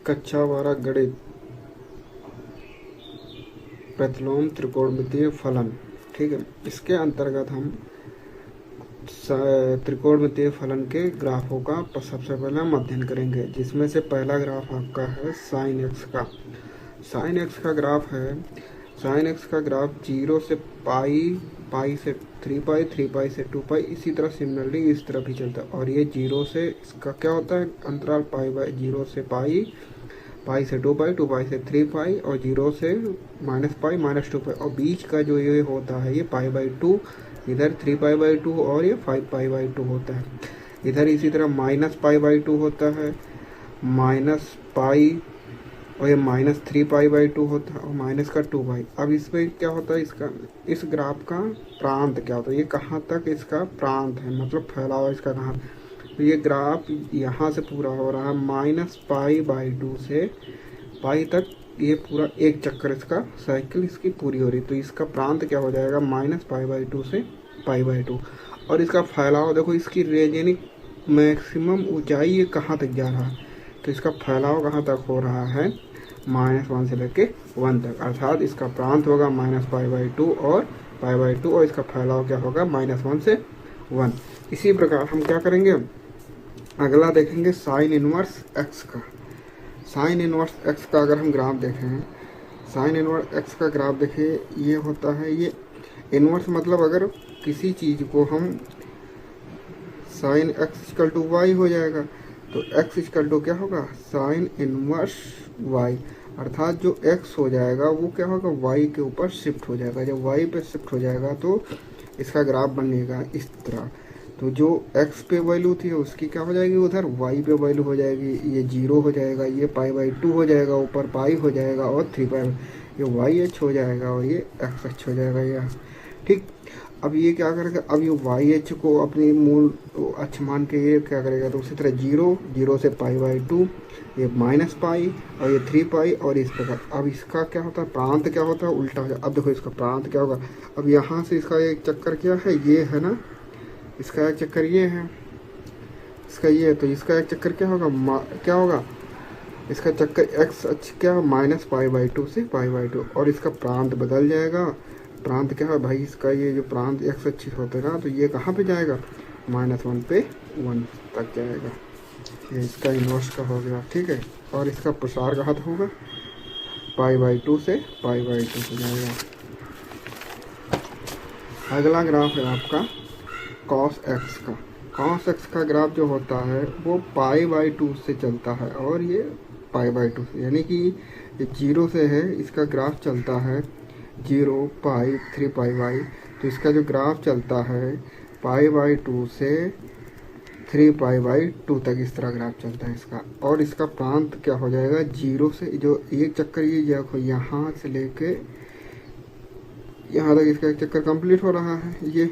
कक्षा 12 गणित प्रतिलोम त्रिकोणमितीय फलन। ठीक है, इसके अंतर्गत हम त्रिकोणमितीय फलन के ग्राफों का सबसे पहले हम अध्ययन करेंगे, जिसमें से पहला ग्राफ आपका है साइन एक्स का। साइन एक्स का ग्राफ है, साइन एक्स का ग्राफ 0 से पाई, पाई से 3 पाई, 3 पाई से 2 पाई, इसी तरह सिमिलरली इस तरह भी चलता है। और ये 0 से इसका क्या होता है अंतराल पाई बाई 0 से पाई, पाई से 2 पाई, 2 पाई से 3 पाई, और 0 से माइनस पाई, माइनस 2 पाई, और बीच का जो ये होता है ये पाई बाई 2, इधर 3 पाई बाई 2 और ये 5 पाई बाई 2 होता है। इधर इसी तरह माइनस पाई बाई 2 होता है, माइनस पाई, और ये माइनस 3 पाई बाई 2 होता है, और माइनस का 2 पाई। अब इसमें क्या होता है, इसका इस ग्राफ का प्रांत क्या होता है, ये कहाँ तक इसका प्रांत है, मतलब फैलाव इसका कहाँ। तो ये ग्राफ यहाँ से पूरा हो रहा है माइनस पाई बाई 2 से पाई तक, ये पूरा एक चक्कर इसका साइकिल इसकी पूरी हो रही। तो इसका प्रांत क्या हो जाएगा माइनस पाई बाई 2 से पाई बाई 2। और इसका फैलाव देखो, इसकी रेजेनिक मैक्सिमम ऊंचाई ये कहाँ तक जा रहा है, तो इसका फैलाव कहाँ तक हो रहा है -1 से लेके 1 तक, अर्थात इसका प्रांत होगा माइनस पाई बाई 2 और पाई बाई 2, और इसका फैलाव क्या होगा -1 से 1। इसी प्रकार हम क्या करेंगे, अगला देखेंगे साइन इनवर्स एक्स का। साइन इनवर्स एक्स का अगर हम ग्राफ देखें, साइन इनवर्स एक्स का ग्राफ देखिए, ये होता है, ये इनवर्स मतलब अगर किसी चीज़ को हम sine x equal to y हो जाएगा, तो एक्स इक्वल टू क्या होगा साइन इनवर्स वाई, अर्थात जो एक्स हो जाएगा वो क्या होगा वाई के ऊपर शिफ्ट हो जाएगा। जब वाई पे शिफ्ट हो जाएगा तो इसका ग्राफ बनेगा इस तरह। तो जो x पे वैल्यू थी उसकी क्या हो जाएगी उधर y पे वैल्यू हो जाएगी, ये 0 हो जाएगा, ये पाई बाई 2 हो जाएगा, ऊपर पाई हो जाएगा और 3 पाई, ये वाई एच हो जाएगा और ये एक्स एच हो जाएगा ये। ठीक, अब ये क्या करेगा, अब ये वाई एच को अपनी मूल अक्ष मान के ये क्या करेगा, तो उसी तरह 0 से पाई बाई 2, ये माइनस पाई और ये 3 पाई और इस प्रकार। अब इसका क्या होता है प्रांत क्या होता है उल्टा हो जाए। अब देखो इसका प्रांत क्या होगा, अब यहाँ से इसका एक चक्कर क्या है, ये है ना, इसका एक चक्कर ये है, इसका ये है, तो इसका एक चक्कर क्या होगा, क्या होगा इसका चक्कर एक्स अक्ष क्या माइनस पाई बाई 2 से पाई बाई 2, और इसका प्रांत बदल जाएगा। प्रांत क्या है भाई, इसका ये जो प्रांत एक्स अक्ष होता है ना, तो ये कहाँ पे जाएगा -1 पे 1 तक जाएगा। ये इसका इनवर्स का हो गया। ठीक है, और इसका प्रसार कहाँ तक होगा, पाई बाई 2 से पाई बाई 2 हो जाएगा। अगला ग्राफ है आपका कॉस एक्स का। कॉस एक्स का ग्राफ जो होता है वो पाई बाई 2 से चलता है और ये पाई बाई 2 से, यानी कि ये 0 से है, इसका ग्राफ चलता है 0 पाई 3 पाई बाई, तो इसका जो ग्राफ चलता है पाई बाई 2 से 3 पाई बाई 2 तक, इस तरह ग्राफ चलता है इसका। और इसका प्रांत क्या हो जाएगा 0 से, जो एक चक्कर ये देखो यहाँ से लेके यहाँ तक इसका एक चक्कर कंप्लीट हो रहा है ये,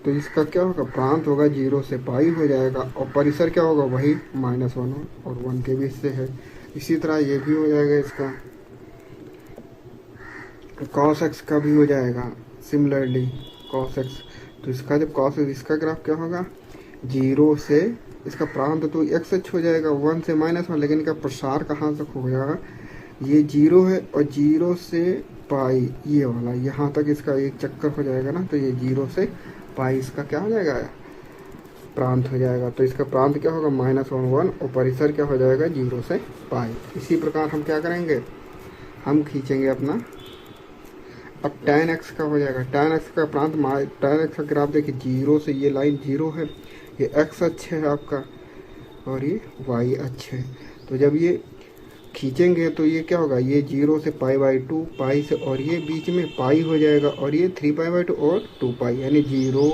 तो इसका क्या होगा प्रांत होगा 0 से पाई हो जाएगा, और परिसर क्या होगा वही -1 और 1 के बीच से है। इसी तरह ये भी हो जाएगा इसका, कॉस एक्स का भी हो जाएगा सिमिलरली कॉस एक्स। तो इसका जब कॉस एक्स, इसका ग्राफ क्या होगा 0 से, इसका प्रांत तो एक्स एच हो जाएगा 1 से -1, लेकिन इसका प्रसार कहाँ तक हो जाएगा, ये 0 है और 0 से पाई ये वाला यहाँ तक इसका एक चक्कर हो जाएगा ना, तो ये 0 से पाई इसका क्या हो जाएगा प्रांत हो जाएगा। तो इसका प्रांत क्या होगा -1 और परिसर क्या हो जाएगा 0 से पाई। इसी प्रकार हम क्या करेंगे, हम खींचेंगे अपना, अब tan x का हो जाएगा, tan x का प्रांत, tan x का ग्राफ देखिए 0 से, ये लाइन 0 है, ये x अक्ष है आपका और ये y अक्ष है। तो जब ये खींचेंगे तो ये क्या होगा, ये 0 से पाई बाई 2 पाई से, और ये बीच में पाई हो जाएगा, और ये 3 पाई बाई 2 और 2 पाई, यानी 0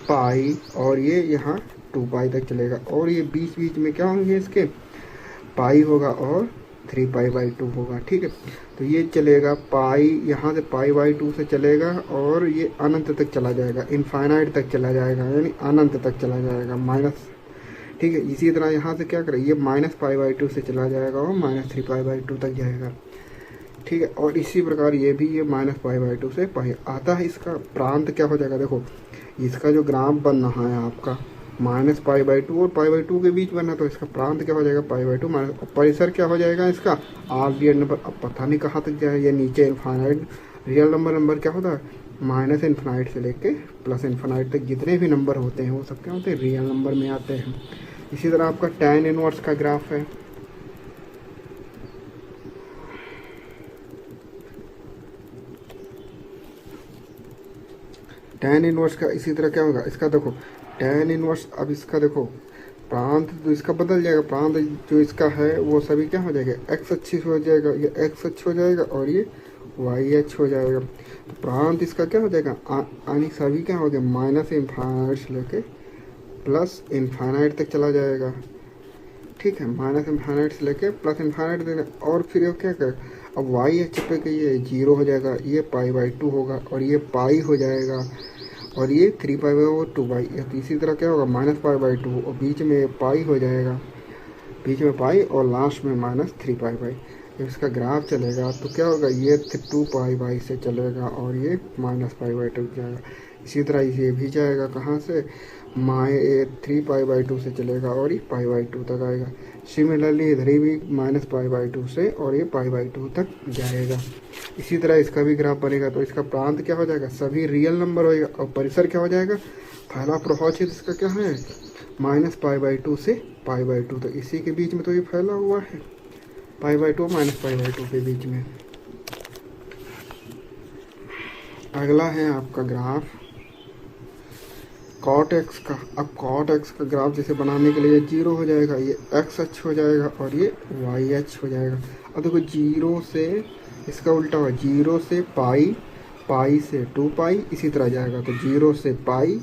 पाई और ये यहाँ 2 पाई तक चलेगा, और ये बीच बीच में क्या होंगे इसके पाई होगा और 3 पाई बाई 2 होगा। ठीक है, तो ये चलेगा पाई, यहाँ से पाई बाई 2 से चलेगा और ये अनंत तक चला जाएगा, इनफाइनाइट तक चला जाएगा, यानी अनंत तक चला जाएगा माइनस। ठीक है, इसी तरह यहाँ से क्या करें, ये माइनस पाई बाई 2 से चला जाएगा और -3 पाई बाई 2 तक जाएगा। ठीक है, और इसी प्रकार ये भी ये माइनस पाई बाई 2 से पाई आता है। इसका प्रांत क्या हो जाएगा, देखो इसका जो ग्राफ बन रहा है आपका माइनस पाई बाई टू और पाई बाई टू के बीच बना, तो इसका प्रांत क्या हो जाएगा पाई बाई टू माइनस, परिसर क्या हो जाएगा इसका आर रियल नंबर। अब पता नहीं कहाँ तक जाए, ये नीचे इनफाइनाइट रियल नंबर क्या होता है माइनस इन्फाइनाइट से लेके प्लस इन्फाइनाइट तक जितने भी नंबर होते हैं वो सब क्या होते हैं रियल नंबर में आते हैं। इसी तरह आपका tan इनवर्स का ग्राफ है। tan इनवर्स का इसी तरह क्या होगा, इसका देखो tan इनवर्स, अब इसका देखो प्रांत तो इसका बदल जाएगा, प्रांत जो इसका है वो सभी क्या हो जाएगा एक्स अच्छी हो जाएगा, ये एक्स अच्छ हो जाएगा और ये वाई एच हो जाएगा। तो प्रांत इसका क्या हो जाएगा यानी सभी क्या हो गया माइनस इन्फाइनाइट से लेके प्लस इन्फाइनाइट तक चला जाएगा। ठीक है, माइनस इन्फाइनाइट से लेके प्लस इन्फाइनाइट देना, और फिर ये क्या कर अब वाई एच पे के ये जीरो हो जाएगा, ये पाई बाई टू होगा और ये पाई हो जाएगा और ये 3 पाई बाई और 2 पाई। इसी तरह क्या होगा माइनस पाई बाई टू और बीच में पाई हो जाएगा, बीच में पाई और लास्ट में माइनस 3 पाई बाई। जब इसका ग्राफ चलेगा तो क्या होगा ये 2 पाई बाई से चलेगा और ये माइनस पाई बाई टू जाएगा। इसी तरह ये भी जाएगा कहाँ से 3 पाई बाई टू से चलेगा और ये पाई बाई टू तक आएगा। सिमिलरली इधर ही भी माइनस पाई बाई टू से और ये पाई बाई टू तक जाएगा। इसी तरह इसका भी ग्राफ बनेगा, तो इसका प्रांत क्या हो जाएगा सभी रियल नंबर होएगा और परिसर क्या हो जाएगा पहला प्रभाव क्षेत्र इसका क्या है माइनस पाई बाई टू से पाई बाई टू, तो इसी के बीच में तो ये फैला हुआ है pi by two minus pi by two के बीच में। अगला है आपका ग्राफ कॉट एक्स का। अब कॉट एक्स का ग्राफ जैसे बनाने के लिए जीरो हो जाएगा, ये एक्स एच हो जाएगा और ये वाई एच हो जाएगा। अब देखो जीरो से इसका उल्टा हुआ, जीरो से पाई, पाई से 2 पाई, इसी तरह जाएगा। तो जीरो से पाई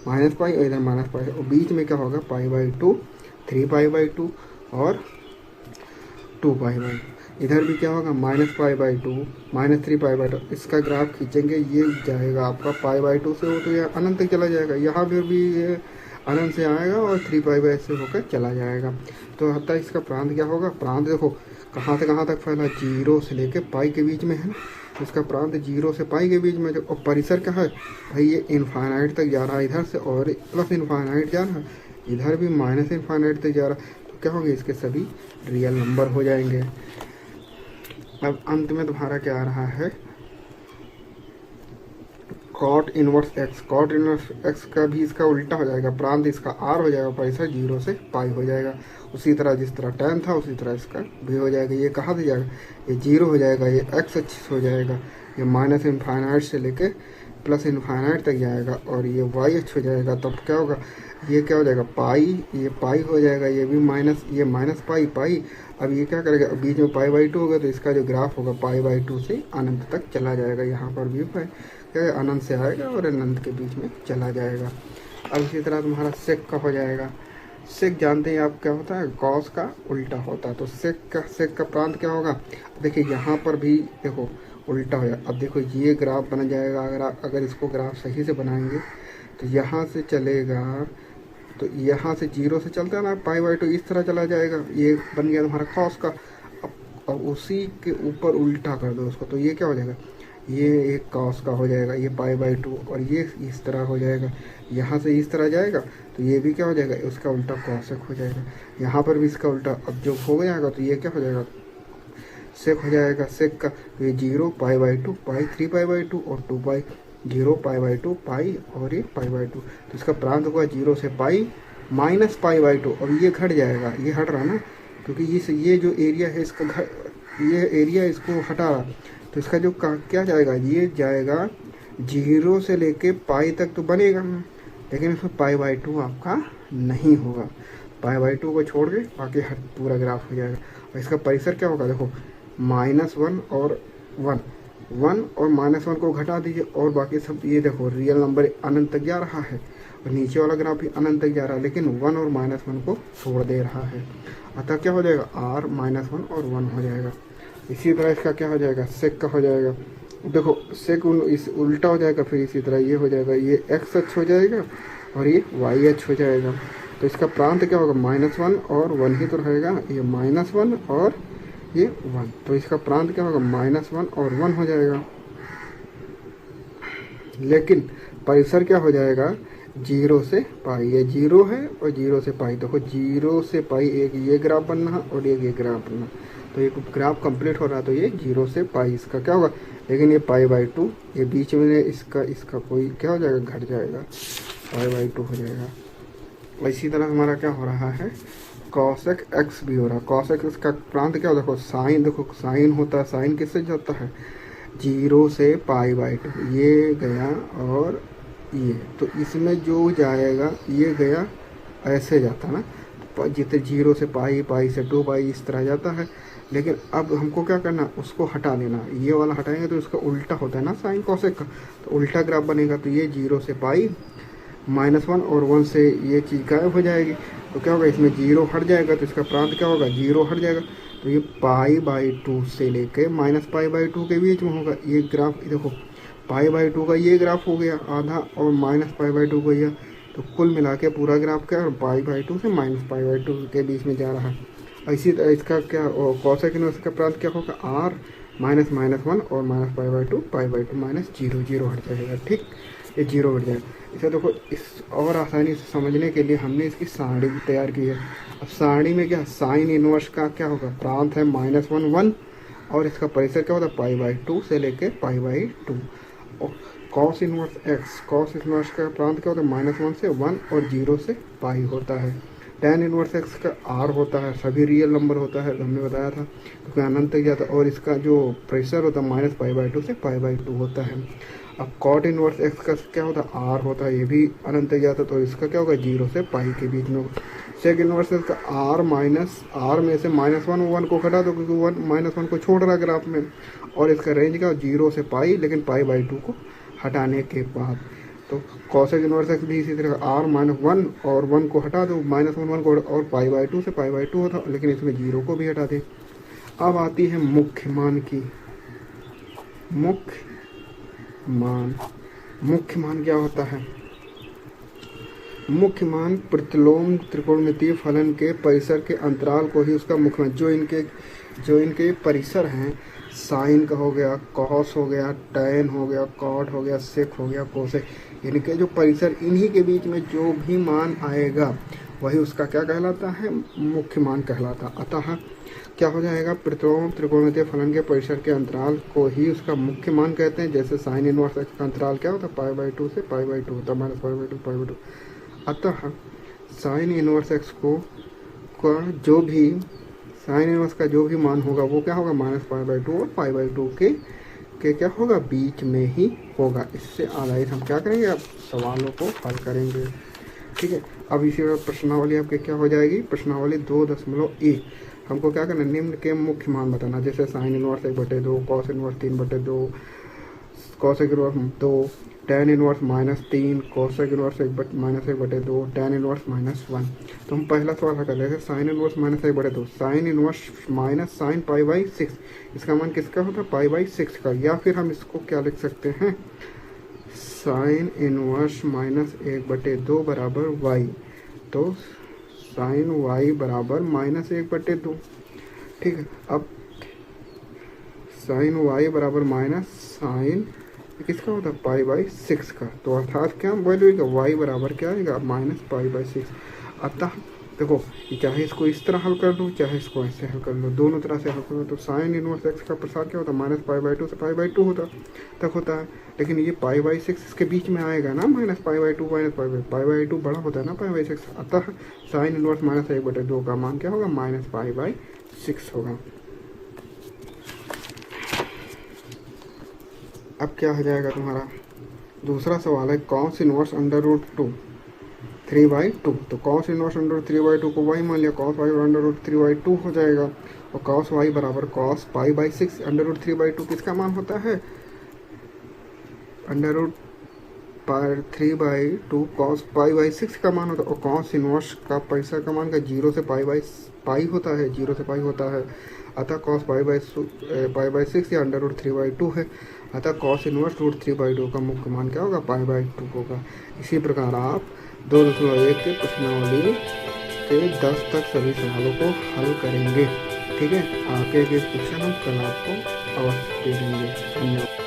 माइनस पाई और इधर माइनस पाई और बीच में क्या होगा pi by two, 3 pi by two और 2 पाई बाई। इधर भी क्या होगा minus pi by two minus 3 pi by two. इसका ग्राफ खींचेंगे ये जाएगा आपका पाई बाई टू से, वो तो ये अनंत तक चला जाएगा, यहाँ पर भी ये अनंत से आएगा और 3 पाई बाई से होकर चला जाएगा। तो हत्ता इसका प्रांत क्या होगा, प्रांत देखो कहाँ से कहाँ तक फैला, जीरो से लेके पाई के बीच में है ना, तो इसका प्रांत जीरो से पाई के बीच में। जो और परिसर क्या है भाई ये इन्फाइनाइट तक जा रहा है इधर से और प्लस इन्फाइनाइट जा रहा है, इधर भी माइनस इन्फाइनाइट तक जा रहा है। तो क्या होंगे इसके सभी रियल नंबर हो जाएंगे। अब अंत में तुम्हारा क्या आ रहा है cot inverse x. Cot inverse x का भी इसका उल्टा हो जाएगा, प्रांत इसका आर हो जाएगा, परिसर जीरो से पाई हो जाएगा। उसी तरह जिस तरह tan था उसी तरह इसका भी हो जाएगा। ये कहाँ से जाएगा, ये जीरो हो जाएगा, ये एक्स एक्सिस हो जाएगा, ये माइनस इन्फाइनाइट से लेके प्लस इन्फाइनाइट तक जाएगा और ये वाई एच हो जाएगा। तब क्या होगा ये क्या हो जाएगा पाई, ये पाई हो जाएगा, ये भी माइनस, ये माइनस पाई पाई। अब ये क्या करेगा बीच में पाई बाई टू होगा, तो इसका जो ग्राफ होगा पाई बाई टू से अनंत तक चला जाएगा। यहाँ पर भी क्या अनंत से आएगा और अनंत के बीच में चला जाएगा। अब इसी तरह तुम्हारा सेक का हो जाएगा। सेक जानते हैं आप क्या होता है, कॉस का उल्टा होता है। तो सेक का प्रांत क्या होगा, देखिए यहाँ पर भी देखो उल्टा हो जाए। अब देखो ये ग्राफ बन जाएगा, अगर इसको ग्राफ सही से बनाएंगे तो यहाँ से चलेगा, तो यहाँ से जीरो से चलता है ना पाई बाई टू, इस तरह चला जाएगा, ये बन गया तुम्हारा कॉस का। अब उसी के ऊपर उल्टा कर दो उसको, तो ये क्या हो जाएगा, ये एक कॉस का हो जाएगा, ये पाई बाई टू और ये इस तरह हो जाएगा। यहाँ से इस तरह जाएगा तो ये भी क्या हो जाएगा, उसका उल्टा कॉसेक हो जाएगा। यहाँ पर भी इसका उल्टा, अब जो हो जाएगा तो ये क्या हो जाएगा सेक हो जाएगा। सेक का तो ये zero pi by two, pi 3 pi by two और 2 पाई, जीरो पाई बाई टू पाई और ये पाई बाई टू। तो इसका प्रांत हुआ जीरो से pi minus pi by two. अब ये घट जाएगा, ये हट रहा ना, क्योंकि ये जो एरिया है इसका ये एरिया इसको हटा रहा, तो इसका जो क्या जाएगा, ये जाएगा जीरो से लेके पाई तक तो बनेगा, लेकिन इसमें पाई बाई टू आपका नहीं होगा। पाई बाई टू को छोड़ के बाकी हर पूरा ग्राफ हो जाएगा। और इसका परिसर क्या होगा, देखो -1 और 1 और -1 को घटा दीजिए और बाकी सब ये देखो रियल नंबर अनंत तक जा रहा है और नीचे वाला ग्राफ भी अनंत तक जा रहा है, लेकिन 1 और -1 को छोड़ दे रहा है। अतः क्या हो जाएगा r -1 और 1 हो जाएगा। इसी तरह इसका क्या हो जाएगा सेक का हो जाएगा। देखो सेक इस उल्टा हो जाएगा, फिर इसी तरह ये हो जाएगा, ये एक्स एच हो जाएगा और ये वाई एच हो जाएगा। तो इसका प्रांत क्या होगा -1 और 1 ही तो रहेगा, ये -1 और ये 1, तो इसका प्रांत क्या होगा -1 और 1 हो जाएगा। लेकिन परिसर क्या हो जाएगा जीरो से पाई, ये जीरो है और जीरो से पाई। देखो जीरो से पाई एक ये ग्राफ बनना है और एक ये ग्राफ बनना, तो ये ग्राफ कंप्लीट हो रहा है। तो ये जीरो से पाई इसका क्या होगा, लेकिन ये पाई बाई टू, ये बीच में इसका कोई क्या हो जाएगा, घट जाएगा, पाई बाई टू हो जाएगा। इसी तरह हमारा क्या हो रहा है, कॉसेक एक्स भी हो रहा है। कॉसेक एक्स का प्रांत क्या होता है, देखो साइन होता है, साइन किससे जाता है, जीरो से पाई बाई टू, ये गया और ये, तो इसमें जो जाएगा ये गया, ऐसे जाता ना, जितने जीरो से पाई, पाई से टू पाई, इस तरह जाता है। लेकिन अब हमको क्या करना, उसको हटा देना, ये वाला हटाएंगे तो इसका उल्टा होता है ना साइन कॉसेक का, तो उल्टा ग्राफ बनेगा। तो ये जीरो से पाई -1 और 1 से ये चीज़ गायब हो जाएगी, तो क्या होगा, इसमें जीरो हट जाएगा तो इसका प्रांत क्या होगा, जीरो हट जाएगा। तो ये पाई बाई टू से लेके माइनस पाई बाई टू के बीच में होगा ये ग्राफ। देखो पाई बाई टू का ये ग्राफ हो गया आधा और माइनस पाई बाई टू का यह, तो कुल मिला के पूरा ग्राफ क्या है, पाई बाई टू से माइनस पाई बाई टू के बीच में जा रहा है। इसी तरह इसका क्या कॉसेक इनवर्स का प्रांत क्या होगा, r -1 और minus pi by two minus zero, zero हट जाएगा। ठीक, ये जीरो हट जाएगा। इसे देखो इस और आसानी से समझने के लिए हमने इसकी सारणी तैयार की है। अब सारणी में क्या, साइन इनवर्स का क्या होगा, प्रांत है -1 1 और इसका परिसर क्या होता है, पाई बाई टू से लेके पाई बाई टू। और cos inverse x, cos inverse का प्रांत क्या होता है, -1 से 1 और जीरो से पाई होता है। tan इनवर्स एक्स का r होता है, सभी रियल नंबर होता है, हमने बताया था, क्योंकि अनंत तक जाता है। और इसका जो प्रेशर होता है माइनस पाई बाई टू से पाई बाई टू होता है। अब कॉट इनवर्स एक्स का क्या होता है, r होता है, ये भी अनंत तक जाता है, तो इसका क्या होगा, जीरो से पाई के बीच में होगा। सेक इनवर्स एक्स का r में से -1 1 को घटा दो, क्योंकि 1 को छोड़ रहा है ग्राफ में, और इसका रेंज का जीरो से पाई, लेकिन पाई बाई टू को हटाने के बाद। तो कॉसेक इनवर्स एक्स भी इसी तरह r -1 और 1 को हटा दो, -1 1 को, और पाई बाई टू से पाई बाई टू होता, लेकिन इसमें जीरो को भी हटा दें। अब आती है मुख्य मान की, मुख्य मान क्या होता है, मुख्य मान प्रतिलोम त्रिकोणमितीय फलन के परिसर के अंतराल को ही उसका मुख्य मान, जो इनके परिसर हैं, साइन का हो गया, कॉस हो गया, टैन हो गया, कॉट हो गया, सेक हो गया, कोसेक, इनके जो परिसर, इन्हीं के बीच में जो भी मान आएगा वही उसका क्या कहलाता है, मुख्य मान कहलाता। अतः क्या हो जाएगा, प्रतिलोम त्रिकोणमितीय फलन के परिसर के अंतराल को ही उसका मुख्य मान कहते हैं। जैसे साइन इनवर्स एक्स का अंतराल क्या होता है, पाई बाई टू से पाई बाई टू होता है, minus pi by two pi by two. अतः साइन इनवर्स एक्स का जो भी साइन इनवर्स का जो भी मान होगा वो क्या होगा, माइनस पाई बाई टू और पाई बाई टू के क्या होगा, बीच में ही होगा। इससे आधारित हम क्या करेंगे, अब सवालों को हल करेंगे। ठीक है, अब इसी प्रश्नावली आपके क्या हो जाएगी, प्रश्नावली 2.1। हमको क्या करना, निम्न के मुख्य मान बताना। जैसे sine inverse 1/2, cos inverse 3/2, cosec inverse 2, tan inverse -3, cosec inverse -1/2, tan inverse -1। तो हम पहला सवाल कर रहे थे, sine inverse -1/2, sine inverse minus sine pi by 6, इसका मान किसका होता है, पाई बाई 6 का। या फिर हम इसको क्या लिख सकते हैं, साइन इनवर्स -1/2 बराबर y, तो साइन y बराबर -1/2। ठीक है, अब साइन y बराबर माइनस साइन किसका होता है, पाई बाई 6 का। तो अर्थात क्या बोलेगा, y बराबर क्या आएगा, -पाई/6। अतः देखो, चाहे इसको इस तरह हल कर लो, चाहे इसको ऐसे हल कर लो, दोनों तरह से हल कर लो। तो साइन इनवर्स एक्स का प्रसार क्या होता है, -पाई/2 से पाई/2 होता है। लेकिन ये पाई/6 इसके बीच में आएगा ना, -पाई/2 पाई/2 बड़ा होता है ना पाई/6। अतः साइन इनवर्स -1/2 का मान क्या होगा, -पाई/6 होगा। अब क्या हो जाएगा तुम्हारा दूसरा सवाल है, कॉस इनवर्स √2 3/2। तो कॉस इनवर्स √3/2 को y मान लिया, कॉस y √3/2 हो जाएगा। और कॉस y बराबर कॉस पाई/6 √3/2 किसका मान होता है, √3/2 कॉस पाई/6 का मान होता है। और कॉस इनवर्स का परिसर का मान का 0 से पाई होता है, 0 से पाई होता है। अतः कॉस पाई/6 या √3/2 है। अतः कॉस इनवर्स √3/2 का मुख्य मान क्या होगा, पाई/2 होगा। इसी प्रकार आप 2.1 के प्रश्नावली के 10 तक सभी सवालों को हल करेंगे। ठीक है, आगे के क्वेश्चन हम कल आपको अवश्य दे देंगे। धन्यवाद।